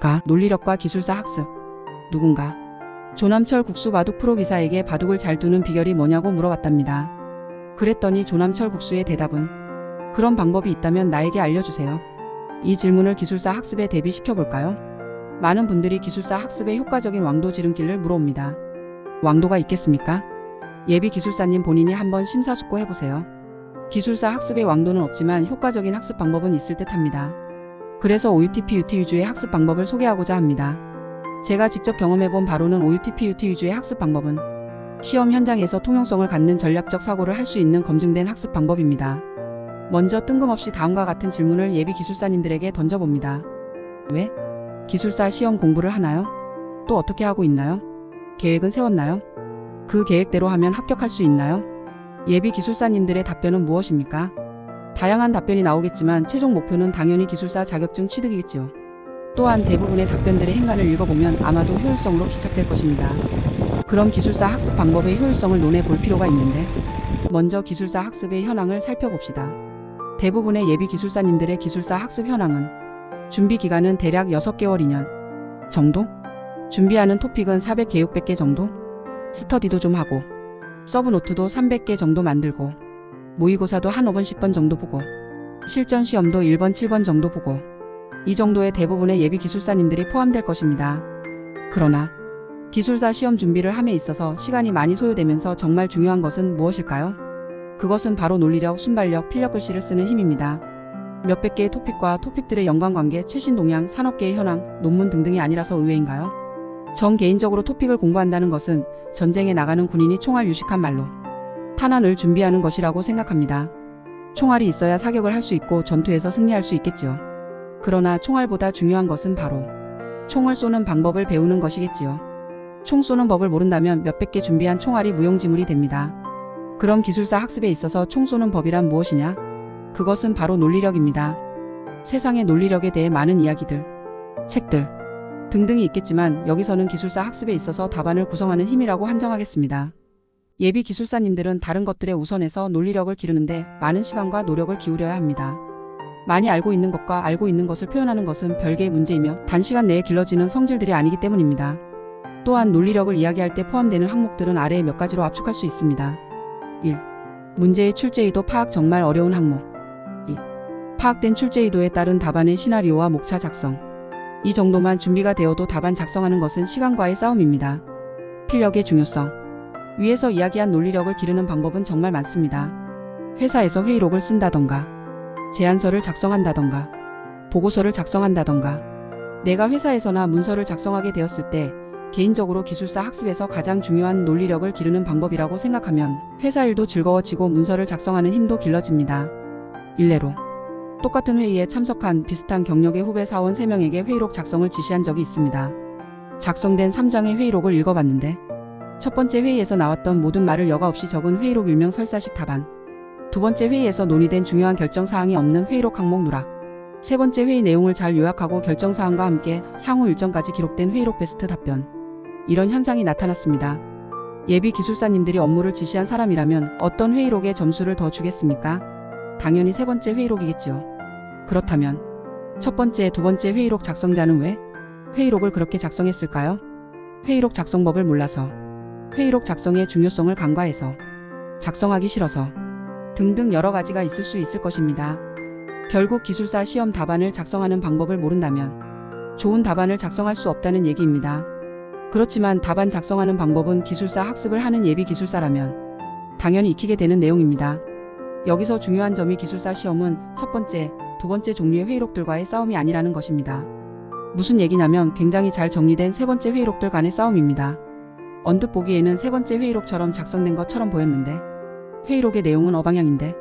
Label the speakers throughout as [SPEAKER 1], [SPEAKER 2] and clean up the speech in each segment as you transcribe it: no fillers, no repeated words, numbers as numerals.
[SPEAKER 1] 가 논리력과 기술사 학습. 누군가 조남철 국수 바둑 프로 기사에게 바둑을 잘 두는 비결이 뭐냐고 물어봤답니다. 그랬더니 조남철 국수의 대답은 그런 방법이 있다면 나에게 알려주세요. 이 질문을 기술사 학습에 대비시켜볼까요? 많은 분들이 기술사 학습의 효과적인 왕도 지름길을 물어옵니다. 왕도가 있겠습니까? 예비 기술사님 본인이 한번 심사숙고해보세요. 기술사 학습의 왕도는 없지만 효과적인 학습 방법은 있을 듯합니다. 그래서 OUTP UT 위주의 학습 방법을 소개하고자 합니다. 제가 직접 경험해본 바로는 OUTP UT 위주의 학습 방법은 시험 현장에서 통용성을 갖는 전략적 사고를 할 수 있는 검증된 학습 방법입니다. 먼저 뜬금없이 다음과 같은 질문을 예비 기술사님들에게 던져봅니다. 왜? 기술사 시험 공부를 하나요? 또 어떻게 하고 있나요? 계획은 세웠나요? 그 계획대로 하면 합격할 수 있나요? 예비 기술사님들의 답변은 무엇입니까? 다양한 답변이 나오겠지만 최종 목표는 당연히 기술사 자격증 취득이겠지요. 또한 대부분의 답변들의 행간을 읽어보면 아마도 효율성으로 기착될 것입니다. 그럼 기술사 학습 방법의 효율성을 논해 볼 필요가 있는데 먼저 기술사 학습의 현황을 살펴봅시다. 대부분의 예비 기술사님들의 기술사 학습 현황은 준비 기간은 대략 6개월 2년 정도? 준비하는 토픽은 400개 600개 정도? 스터디도 좀 하고 서브 노트도 300개 정도 만들고 모의고사도 한 5번 10번 정도 보고 실전 시험도 1번 7번 정도 보고 이 정도의 대부분의 예비 기술사님들이 포함될 것입니다. 그러나 기술사 시험 준비를 함에 있어서 시간이 많이 소요되면서 정말 중요한 것은 무엇일까요? 그것은 바로 논리력, 순발력, 필력 글씨를 쓰는 힘입니다. 몇백 개의 토픽과 토픽들의 연관관계, 최신 동향, 산업계의 현황, 논문 등등이 아니라서 의외인가요? 전 개인적으로 토픽을 공부한다는 것은 전쟁에 나가는 군인이 총알 유식한 말로 탄환을 준비하는 것이라고 생각합니다. 총알이 있어야 사격을 할 수 있고 전투에서 승리할 수 있겠지요. 그러나 총알보다 중요한 것은 바로 총을 쏘는 방법을 배우는 것이겠지요. 총 쏘는 법을 모른다면 몇백 개 준비한 총알이 무용지물이 됩니다. 그럼 기술사 학습에 있어서 총 쏘는 법이란 무엇이냐? 그것은 바로 논리력입니다. 세상의 논리력에 대해 많은 이야기들, 책들 등등이 있겠지만 여기서는 기술사 학습에 있어서 답안을 구성하는 힘이라고 한정하겠습니다. 예비 기술사님들은 다른 것들에 우선해서 논리력을 기르는데 많은 시간과 노력을 기울여야 합니다. 많이 알고 있는 것과 알고 있는 것을 표현하는 것은 별개의 문제이며 단시간 내에 길러지는 성질들이 아니기 때문입니다. 또한 논리력을 이야기할 때 포함되는 항목들은 아래의 몇 가지로 압축할 수 있습니다. 1. 문제의 출제의도 파악 정말 어려운 항목. 2. 파악된 출제의도에 따른 답안의 시나리오와 목차 작성. 이 정도만 준비가 되어도 답안 작성하는 것은 시간과의 싸움입니다. 필력의 중요성. 위에서 이야기한 논리력을 기르는 방법은 정말 많습니다. 회사에서 회의록을 쓴다던가 제안서를 작성한다던가 보고서를 작성한다던가 내가 회사에서나 문서를 작성하게 되었을 때 개인적으로 기술사 학습에서 가장 중요한 논리력을 기르는 방법이라고 생각하면 회사 일도 즐거워지고 문서를 작성하는 힘도 길러집니다. 일례로 똑같은 회의에 참석한 비슷한 경력의 후배 사원 3명에게 회의록 작성을 지시한 적이 있습니다. 작성된 3장의 회의록을 읽어봤는데 첫 번째 회의에서 나왔던 모든 말을 여과 없이 적은 회의록 일명 설사식 답안, 두 번째 회의에서 논의된 중요한 결정사항이 없는 회의록 항목 누락, 세 번째 회의 내용을 잘 요약하고 결정사항과 함께 향후 일정까지 기록된 회의록 베스트 답변. 이런 현상이 나타났습니다. 예비 기술사님들이 업무를 지시한 사람이라면 어떤 회의록에 점수를 더 주겠습니까? 당연히 세 번째 회의록이겠지요. 그렇다면 첫 번째, 두 번째 회의록 작성자는 왜 회의록을 그렇게 작성했을까요? 회의록 작성법을 몰라서, 회의록 작성의 중요성을 간과해서, 작성하기 싫어서 등등 여러 가지가 있을 수 있을 것입니다. 결국 기술사 시험 답안을 작성하는 방법을 모른다면 좋은 답안을 작성할 수 없다는 얘기입니다. 그렇지만 답안 작성하는 방법은 기술사 학습을 하는 예비 기술사라면 당연히 익히게 되는 내용입니다. 여기서 중요한 점이 기술사 시험은 첫 번째, 두 번째 종류의 회의록들과의 싸움이 아니라는 것입니다. 무슨 얘기냐면 굉장히 잘 정리된 세 번째 회의록들 간의 싸움입니다. 언뜻 보기에는 세 번째 회의록처럼 작성된 것처럼 보였는데 회의록의 내용은 어방향인데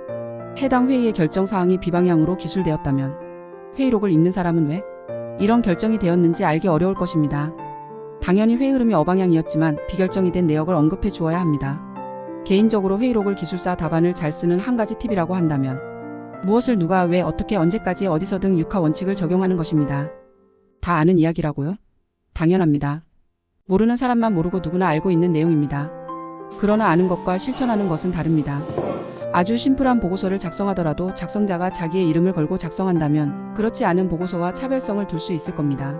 [SPEAKER 1] 해당 회의의 결정사항이 비방향으로 기술되었다면 회의록을 읽는 사람은 왜 이런 결정이 되었는지 알기 어려울 것입니다. 당연히 회의 흐름이 어방향이었지만 비결정이 된 내역을 언급해 주어야 합니다. 개인적으로 회의록을 기술사 답안을 잘 쓰는 한 가지 팁이라고 한다면 무엇을 누가 왜 어떻게 언제까지 어디서든 육하 원칙을 적용하는 것입니다. 다 아는 이야기라고요? 당연합니다. 모르는 사람만 모르고 누구나 알고 있는 내용입니다. 그러나 아는 것과 실천하는 것은 다릅니다. 아주 심플한 보고서를 작성하더라도 작성자가 자기의 이름을 걸고 작성한다면 그렇지 않은 보고서와 차별성을 둘 수 있을 겁니다.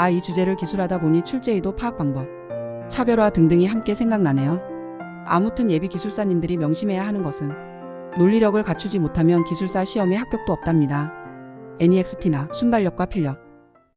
[SPEAKER 1] 이 주제를 기술하다 보니 출제의도 파악 방법, 차별화 등등이 함께 생각나네요. 아무튼 예비 기술사님들이 명심해야 하는 것은 논리력을 갖추지 못하면 기술사 시험에 합격도 없답니다. NEXT나 순발력과 필력,